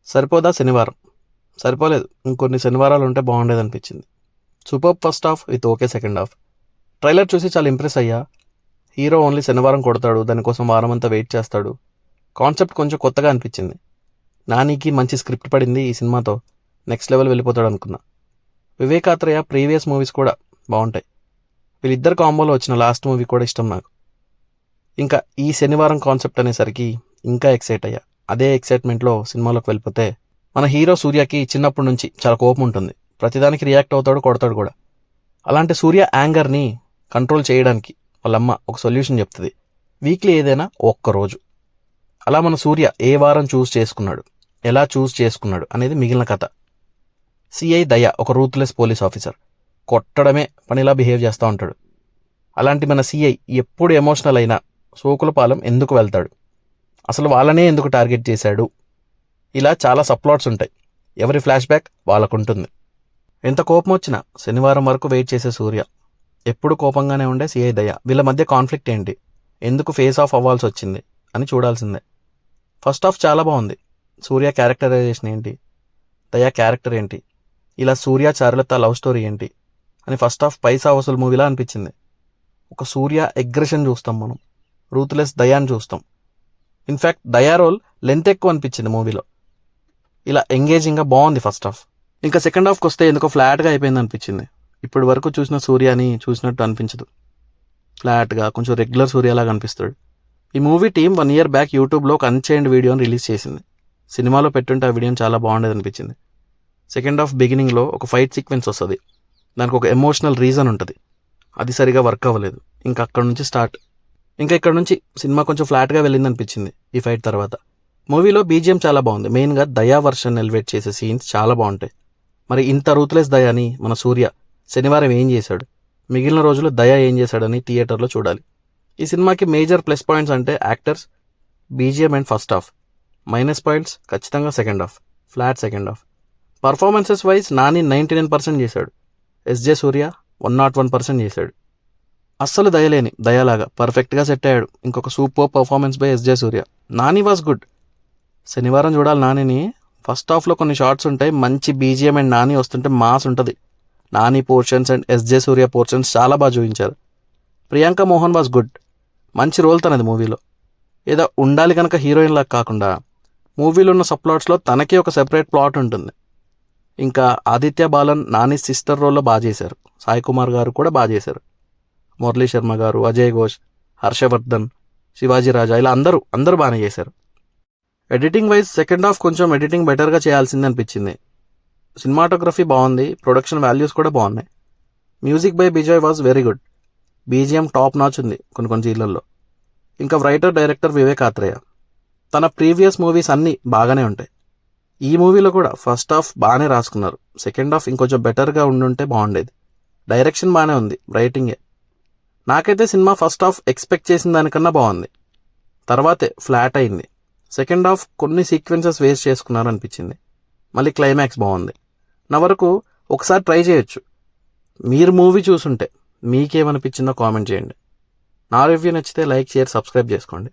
సరిపోదా శనివారం? సరిపోలేదు. ఇంకొన్ని శనివారాలు ఉంటే బాగుండేదనిపించింది. Super first half with okay second half. Trailer చూసి చాలా ఇంప్రెస్ అయ్యా. హీరో ఓన్లీ శనివారం కొడతాడు, దానికోసం వారం అంతా వెయిట్ చేస్తాడు. కాన్సెప్ట్ కొంచెం కొత్తగా అనిపించింది. నానికి మంచి స్క్రిప్ట్ పడింది, ఈ సినిమాతో నెక్స్ట్ లెవెల్ వెళ్ళిపోతాడు అనుకున్నా. వివేకాత్రేయ ప్రీవియస్ మూవీస్ కూడా బాగుంటాయి. వీళ్ళిద్దరు కాంబోలో వచ్చిన లాస్ట్ మూవీ కూడా ఇష్టం నాకు. ఇంకా ఈ శనివారం కాన్సెప్ట్ అనేసరికి ఇంకా ఎక్సైట్ అయ్యా. అదే ఎక్సైట్మెంట్లో సినిమాలోకి వెళ్ళిపోతే, మన హీరో సూర్యకి చిన్నప్పటి నుంచి చాలా కోపం ఉంటుంది. ప్రతిదానికి రియాక్ట్ అవుతాడు, కొడతాడు కూడా. అలాంటి సూర్య యాంగర్ని కంట్రోల్ చేయడానికి వాళ్ళమ్మ ఒక సొల్యూషన్ చెప్తుంది. వీక్లీ ఏదైనా ఒక్కరోజు. అలా మన సూర్య ఏ వారం చూస్ చేసుకున్నాడు, ఎలా చూస్ చేసుకున్నాడు అనేది మిగిలిన కథ. సిఐ దయ ఒక రూత్లెస్ పోలీస్ ఆఫీసర్. కొట్టడమే పనిలా బిహేవ్ చేస్తూ ఉంటాడు. అలాంటి మన సిఐ ఎప్పుడు ఎమోషనల్ అయినా సోకులపాలెం ఎందుకు వెళ్తాడు, అసలు వాళ్ళనే ఎందుకు టార్గెట్ చేశాడు, ఇలా చాలా సప్లాట్స్ ఉంటాయి. ఎవరి ఫ్లాష్ బ్యాక్ వాళ్ళకుంటుంది. ఎంత కోపం వచ్చినా శనివారం వరకు వెయిట్ చేసే సూర్య, ఎప్పుడు కోపంగానే ఉండే సిఐ దయ, వీళ్ళ మధ్య కాన్ఫ్లిక్ట్ ఏంటి, ఎందుకు ఫేస్ ఆఫ్ అవ్వాల్సి వచ్చింది అని చూడాల్సిందే. ఫస్ట్ హాఫ్ చాలా బాగుంది. సూర్య క్యారెక్టరైజేషన్ ఏంటి, దయ క్యారెక్టర్ ఏంటి, ఇలా సూర్య చారులత లవ్ స్టోరీ ఏంటి అని ఫస్ట్ హాఫ్ పైసా వసూలు మూవీలా అనిపించింది. ఒక సూర్య అగ్రెషన్ చూస్తాం మనం, రూత్లెస్ దయాని చూస్తాం. ఇన్ఫ్యాక్ట్ దయా రోల్ లెంత్ ఎక్కువ అనిపించింది మూవీలో. ఇలా ఎంగేజింగ్గా బాగుంది ఫస్ట్ హాఫ్. ఇంకా సెకండ్ హాఫ్కి వస్తే ఎందుకో ఫ్లాట్గా అయిపోయింది అనిపించింది. ఇప్పటి వరకు చూసిన సూర్యని చూసినట్టు అనిపించదు. ఫ్లాట్గా కొంచెం రెగ్యులర్ సూర్యలాగా అనిపిస్తాడు. ఈ మూవీ టీం 1 year బ్యాక్ యూట్యూబ్లో ఒక అన్చైన్డ్ వీడియోని రిలీజ్ చేసింది. సినిమాలో పెట్టుంటే ఆ వీడియోని చాలా బాగుండేది అనిపించింది. సెకండ్ హాఫ్ బిగినింగ్లో ఒక ఫైట్ సీక్వెన్స్ వస్తుంది. దానికి ఒక ఎమోషనల్ రీజన్ ఉంటుంది. అది సరిగా వర్క్ అవ్వలేదు. ఇంకా అక్కడ నుంచి స్టార్ట్. ఇంకా ఇక్కడ నుంచి సినిమా కొంచెం ఫ్లాట్గా వెళ్ళింది అనిపించింది ఈ ఫైట్ తర్వాత. మూవీలో బీజిఎం చాలా బాగుంది. మెయిన్గా దయా వర్షన్ ఎలివేట్ చేసే సీన్స్ చాలా బాగుంటాయి. మరి ఇంత రూత్లెస్ దయాని మన సూర్య శనివారం ఏం చేశాడు, మిగిలిన రోజులు దయ ఏం చేశాడని థియేటర్లో చూడాలి. ఈ సినిమాకి మేజర్ ప్లస్ పాయింట్స్ అంటే actors, BGM and first half. Minus points ఖచ్చితంగా second half, flat second half. Performances wise Nani 99% చేశాడు. ఎస్జే సూర్య 101% చేశాడు. అస్సలు దయలేని దయలాగా పర్ఫెక్ట్గా సెట్ అయ్యాడు. ఇంకొక super performance by SJ Surya. Nani was good. శనివారం చూడాలి నానిని. ఫస్ట్ హాఫ్లో కొన్ని షార్ట్స్ ఉంటాయి, మంచి బీజిఎం అండ్ నాని వస్తుంటే మాస్ ఉంటుంది. Nani portions and SJ Surya portions చాలా బాగా చూపించారు. Priyanka Mohan was good. మంచి రోల్ తనది మూవీలో. ఏదో ఉండాలి కనుక హీరోయిన్ లాగా కాకుండా మూవీలో ఉన్న సప్లాట్స్లో తనకి ఒక సెపరేట్ ప్లాట్ ఉంటుంది. ఇంకా ఆదిత్య బాలన్ నాని సిస్టర్ రోల్లో బాగా చేశారు. సాయి కుమార్ గారు కూడా బాగా చేశారు. మురళీ శర్మ గారు, అజయ్ ఘోష్, హర్షవర్ధన్, శివాజీ రాజా, ఇలా అందరూ బాగానే చేశారు. ఎడిటింగ్ వైజ్ సెకండ్ హాఫ్ కొంచెం ఎడిటింగ్ బెటర్గా చేయాల్సింది అనిపించింది. సినిమాటోగ్రఫీ బాగుంది, ప్రొడక్షన్ వాల్యూస్ కూడా బాగున్నాయి. Music by Bijay was very good. BGM top notch ఉంది కొన్ని సీన్లలో. ఇంకా రైటర్ డైరెక్టర్ వివేకాత్రేయ. తన ప్రీవియస్ మూవీస్ అన్నీ బాగానే ఉంటాయి. ఈ మూవీలో కూడా ఫస్ట్ హాఫ్ బాగానే రాసుకున్నారు. సెకండ్ హాఫ్ ఇంకొంచెం బెటర్గా ఉండుంటే బాగుండేది. డైరెక్షన్ బాగానే ఉంది, రైటింగే. నాకైతే సినిమా ఫస్ట్ హాఫ్ ఎక్స్పెక్ట్ చేసిన దానికన్నా బాగుంది. తర్వాతే ఫ్లాట్ అయింది. సెకండ్ హాఫ్ కొన్ని సీక్వెన్సెస్ వేస్ట్ చేసుకున్నారు అనిపించింది. మళ్ళీ క్లైమాక్స్ బాగుంది. నా వరకు ఒకసారి ట్రై చేయొచ్చు. మీరు మూవీ చూసుంటే మీకేమనిపించిందో కామెంట్ చేయండి. నా రివ్యూ నచ్చితే లైక్, షేర్, సబ్స్క్రైబ్ చేసుకోండి.